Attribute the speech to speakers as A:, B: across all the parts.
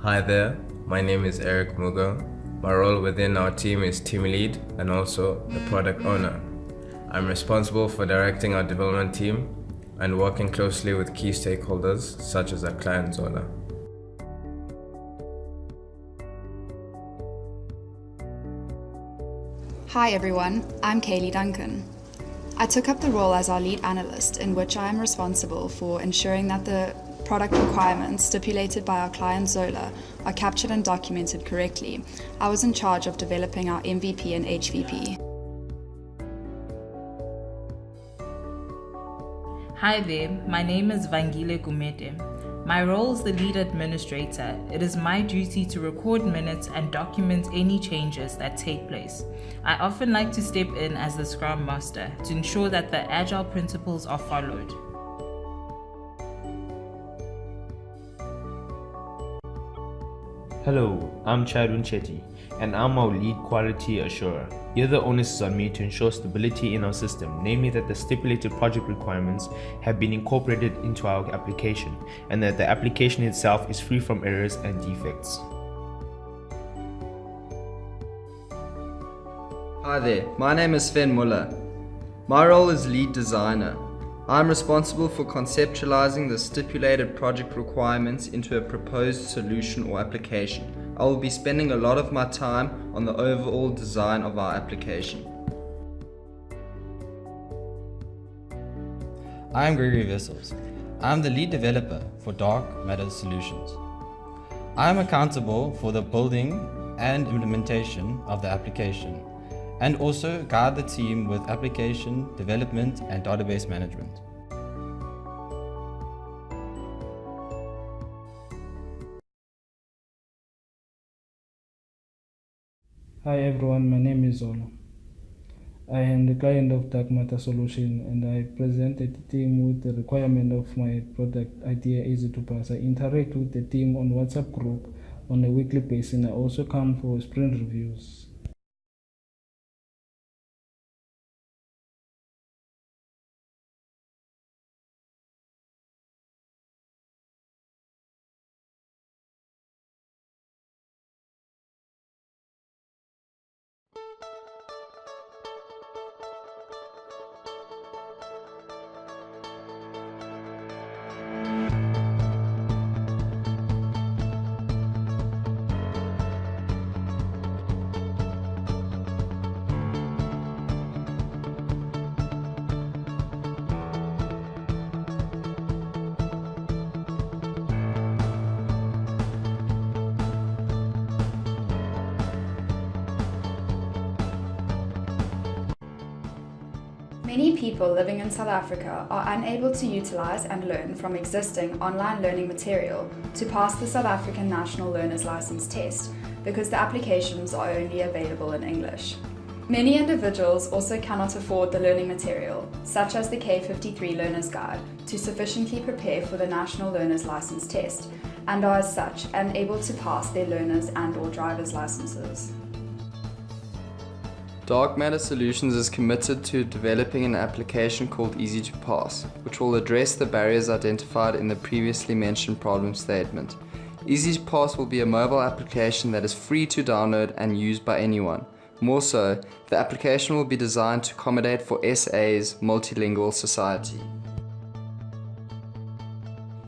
A: Hi there, my name is Eric Mugo. My role within our team is team lead and also the product owner. I'm responsible for directing our development team and working closely with key stakeholders such as our client Zola.
B: Hi everyone, I'm Kaylee Duncan. I took up the role as our lead analyst, in which I am responsible for ensuring that the product requirements stipulated by our client Zola are captured and documented correctly. I was in charge of developing our MVP and HVP.
C: Hi there, my name is Vangile Gumete. My role is the lead administrator. It is my duty to record minutes and document any changes that take place. I often like to step in as the Scrum Master to ensure that the Agile principles are followed.
D: Hello, I'm Chadwin Chetty, and I'm our lead quality assurer. Here the onus is on me to ensure stability in our system, namely that the stipulated project requirements have been incorporated into our application, and that the application itself is free from errors and defects.
E: Hi there, my name is Sven Muller. My role is lead designer. I'm responsible for conceptualizing the stipulated project requirements into a proposed solution or application. I will be spending a lot of my time on the overall design of our application.
F: I'm Gregory Vessels. I'm the lead developer for Dark Matter Solutions. I'm accountable for the building and implementation of the application, and also guide the team with application development and database management.
G: Hi everyone, my name is Zola. I am the client of Dark Matter Solution, and I presented the team with the requirement of my product idea easy to pass. I interact with the team on WhatsApp group on a weekly basis, and I also come for sprint reviews.
B: Many people living in South Africa are unable to utilize and learn from existing online learning material to pass the South African National Learners License test because the applications are only available in English. Many individuals also cannot afford the learning material, such as the K53 Learner's Guide, to sufficiently prepare for the National Learner's License test, and are as such unable to pass their learner's and/or driver's licenses.
E: Dark Matter Solutions is committed to developing an application called Easy to Pass, which will address the barriers identified in the previously mentioned problem statement. Easy to Pass will be a mobile application that is free to download and used by anyone. More so, the application will be designed to accommodate for SA's multilingual society.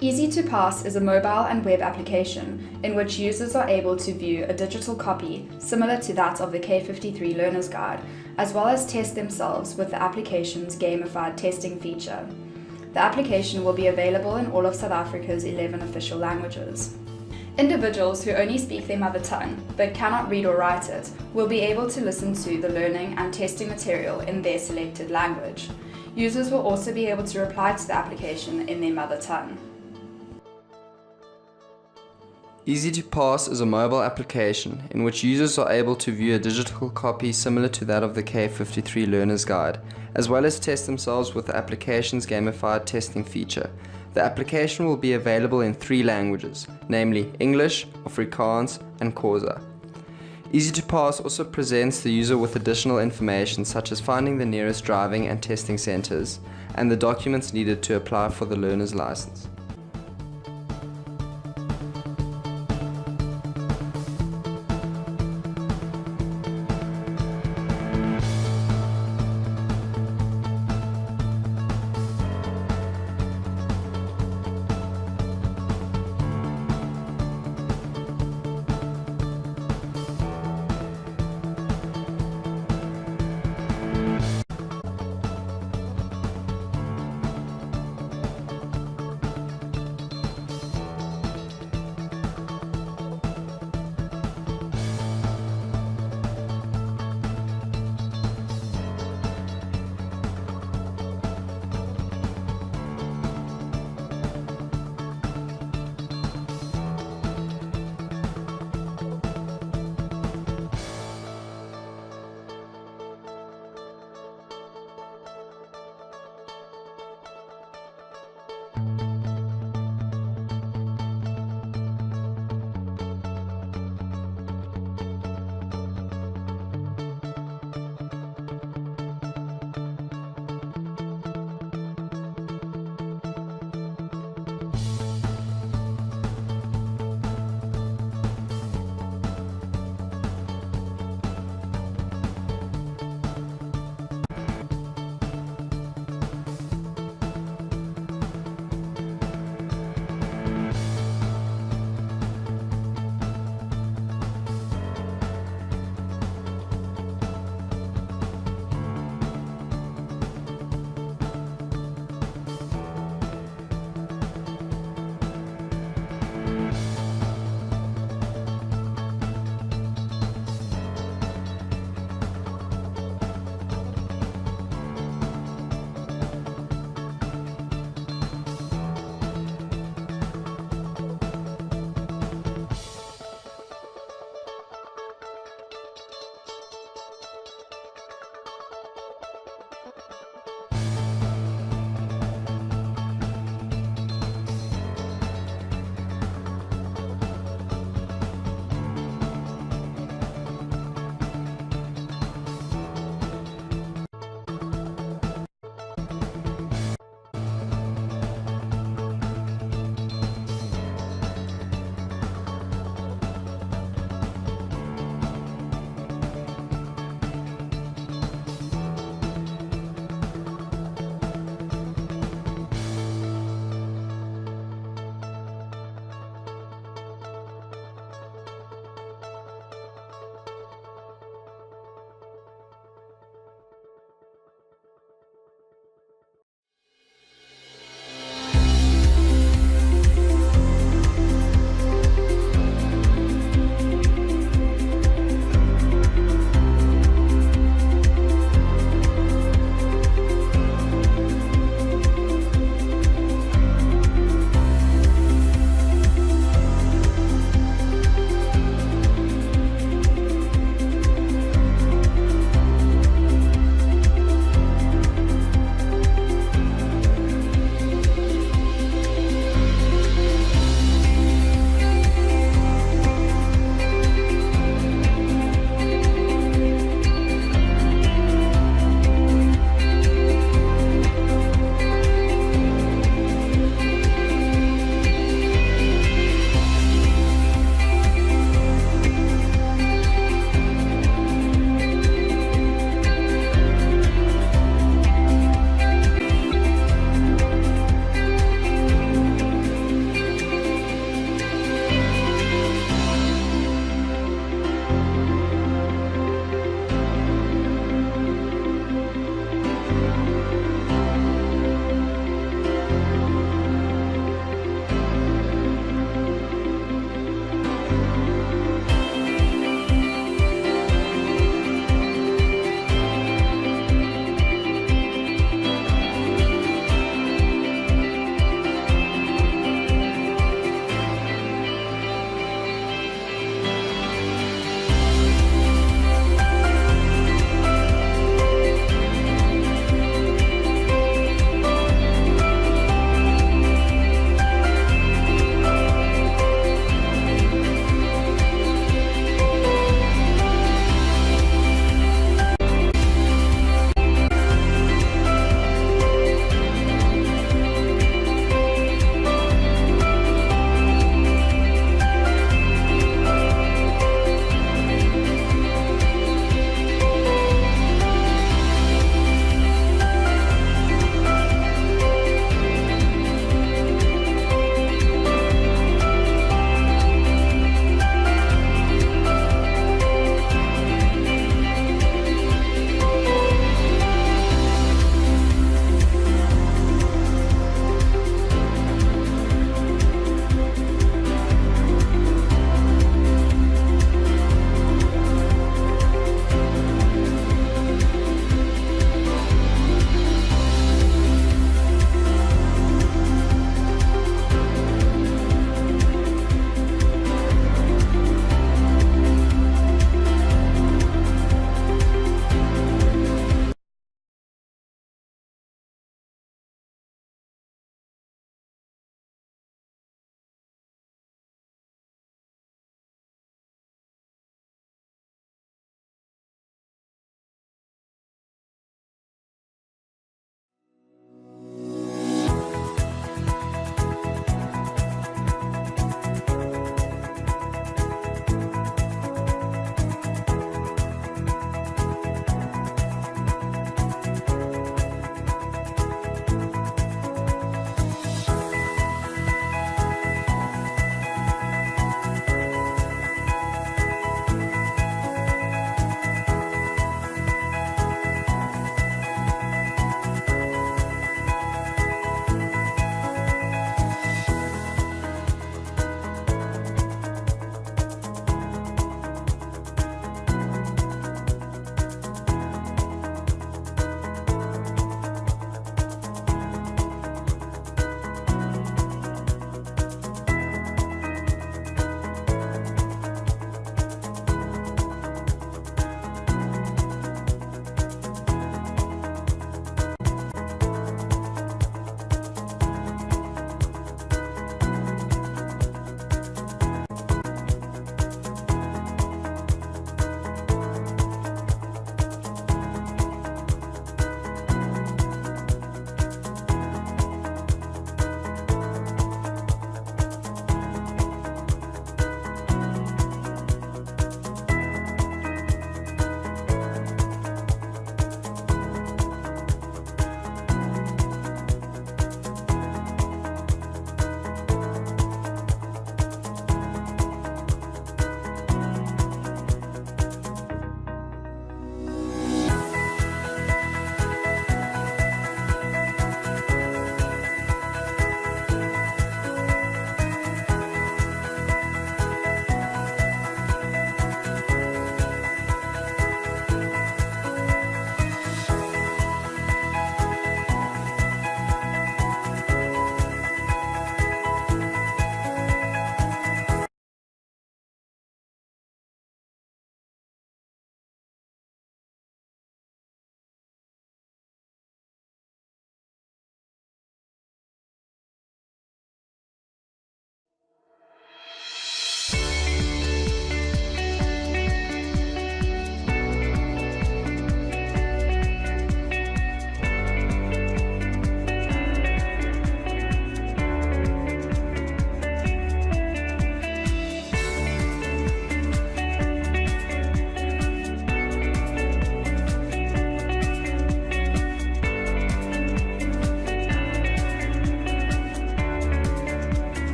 B: Easy to Pass is a mobile and web application in which users are able to view a digital copy similar to that of the K53 Learner's Guide, as well as test themselves with the application's gamified testing feature. The application will be available in all of South Africa's 11 official languages. Individuals who only speak their mother tongue but cannot read or write it will be able to listen to the learning and testing material in their selected language. Users will also be able to reply to the application in their mother tongue.
E: Easy to Pass is a mobile application in which users are able to view a digital copy similar to that of the K53 Learner's Guide, as well as test themselves with the application's gamified testing feature. The application will be available in 3 languages, namely English, Afrikaans, and Xhosa. Easy to Pass also presents the user with additional information such as finding the nearest driving and testing centers, and the documents needed to apply for the learner's license.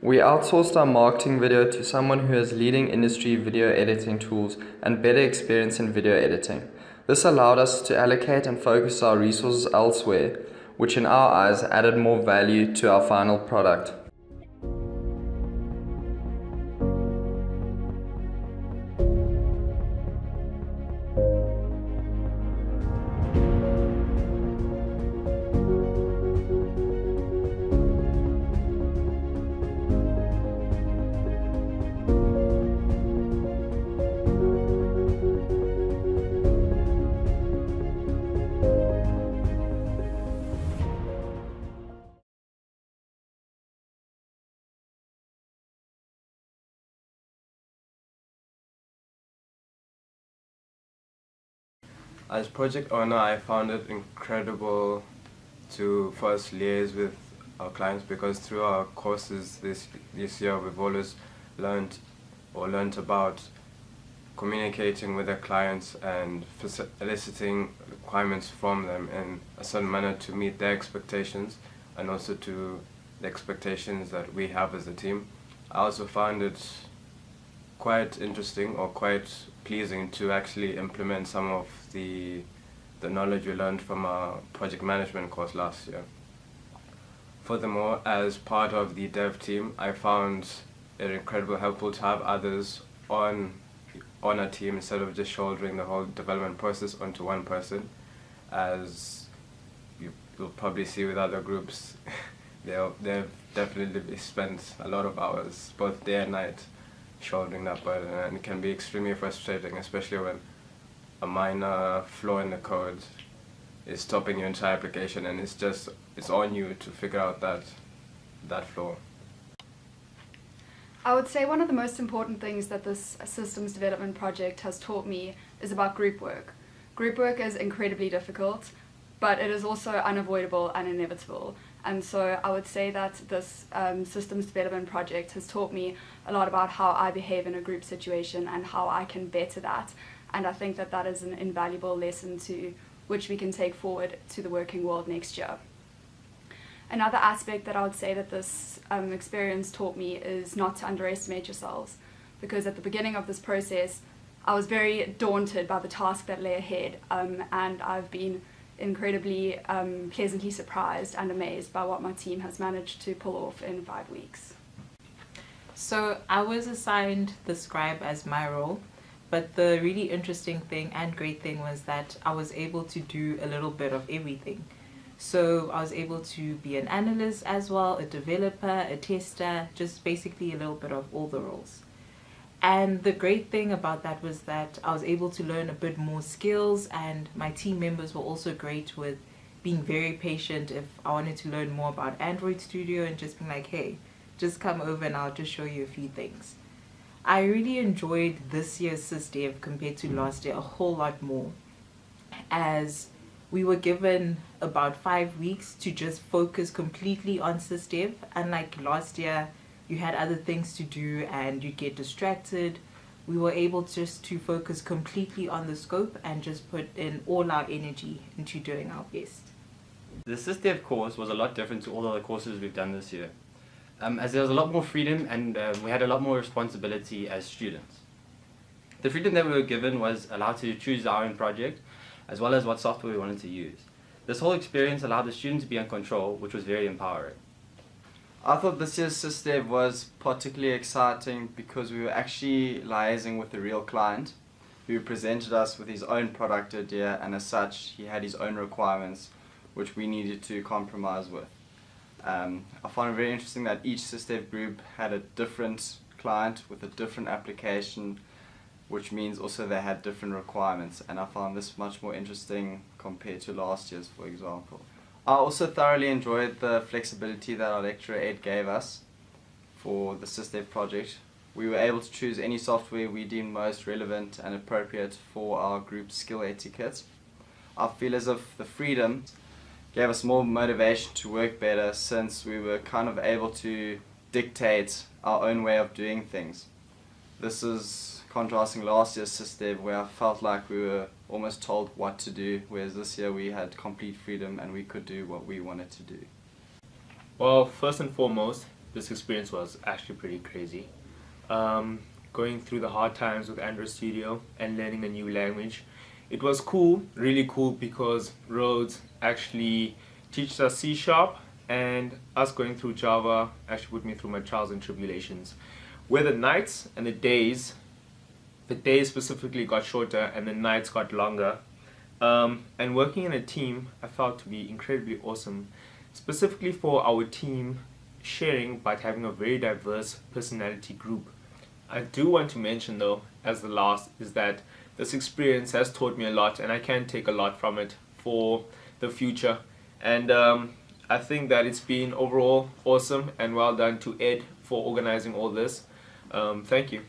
E: We outsourced our marketing video to someone who has leading industry video editing tools and better experience in video editing. This allowed us to allocate and focus our resources elsewhere, which in our eyes added more value to our final product.
A: As project owner, I found it incredible to first liaise with our clients, because through our courses this year we've always learned about communicating with our clients and eliciting requirements from them in a certain manner to meet their expectations and also to the expectations that we have as a team. I also found it quite interesting or quite pleasing to actually implement some of the knowledge we learned from our project management course last year. Furthermore, as part of the dev team, I found it incredibly helpful to have others on a team instead of just shouldering the whole development process onto one person. As you'll probably see with other groups, they've definitely spent a lot of hours, both day and night, shouldering that burden, and it can be extremely frustrating, especially when a minor flaw in the code is stopping your entire application, and it's on you to figure out that flaw.
B: I would say one of the most important things that this systems development project has taught me is about group work. Group work is incredibly difficult, but it is also unavoidable and inevitable. And so I would say that this systems development project has taught me a lot about how I behave in a group situation and how I can better that. And I think that is an invaluable lesson which we can take forward to the working world next year. Another aspect that I would say that this experience taught me is not to underestimate yourselves, because at the beginning of this process I was very daunted by the task that lay ahead, and I've been incredibly pleasantly surprised and amazed by what my team has managed to pull off in 5 weeks.
C: So I was assigned the scribe as my role, but the really interesting thing and great thing was that I was able to do a little bit of everything. So I was able to be an analyst as well, a developer, a tester, just basically a little bit of all the roles. And the great thing about that was that I was able to learn a bit more skills, and my team members were also great with being very patient if I wanted to learn more about Android Studio and just being like, hey, just come over and I'll just show you a few things. I really enjoyed this year's SysDev compared to last year a whole lot more, as we were given about 5 weeks to just focus completely on SysDev. Unlike last year, you had other things to do and you get distracted. We were able just to focus completely on the scope and just put in all our energy into doing our best.
H: The SysDev course was a lot different to all the other courses we've done this year, as there was a lot more freedom and we had a lot more responsibility as students. The freedom that we were given was allowed to choose our own project, as well as what software we wanted to use. This whole experience allowed the students to be in control, which was very empowering.
E: I thought this year's SysDev was particularly exciting because we were actually liaising with the real client who presented us with his own product idea, and as such he had his own requirements which we needed to compromise with. I found it very interesting that each SysDev group had a different client with a different application, which means also they had different requirements, and I found this much more interesting compared to last year's, for example. I also thoroughly enjoyed the flexibility that our lecturer Ed gave us for the SysDev project. We were able to choose any software we deemed most relevant and appropriate for our group's skill etiquette. I feel as if the freedom gave us more motivation to work better, since we were kind of able to dictate our own way of doing things. This is contrasting last year's SysDev, where I felt like we were almost told what to do, whereas this year we had complete freedom and we could do what we wanted to do.
D: Well, first and foremost, this experience was actually pretty crazy. Going through the hard times with Android Studio and learning a new language. It was cool, really cool, because Rhodes actually teaches us C#, and us going through Java actually put me through my trials and tribulations, where the nights and the days specifically got shorter and the nights got longer. And working in a team I felt to be incredibly awesome, specifically for our team sharing but having a very diverse personality group. I do want to mention though, as the last, is that this experience has taught me a lot and I can take a lot from it for the future. And I think that it's been overall awesome, and well done to Ed for organizing all this. Thank you.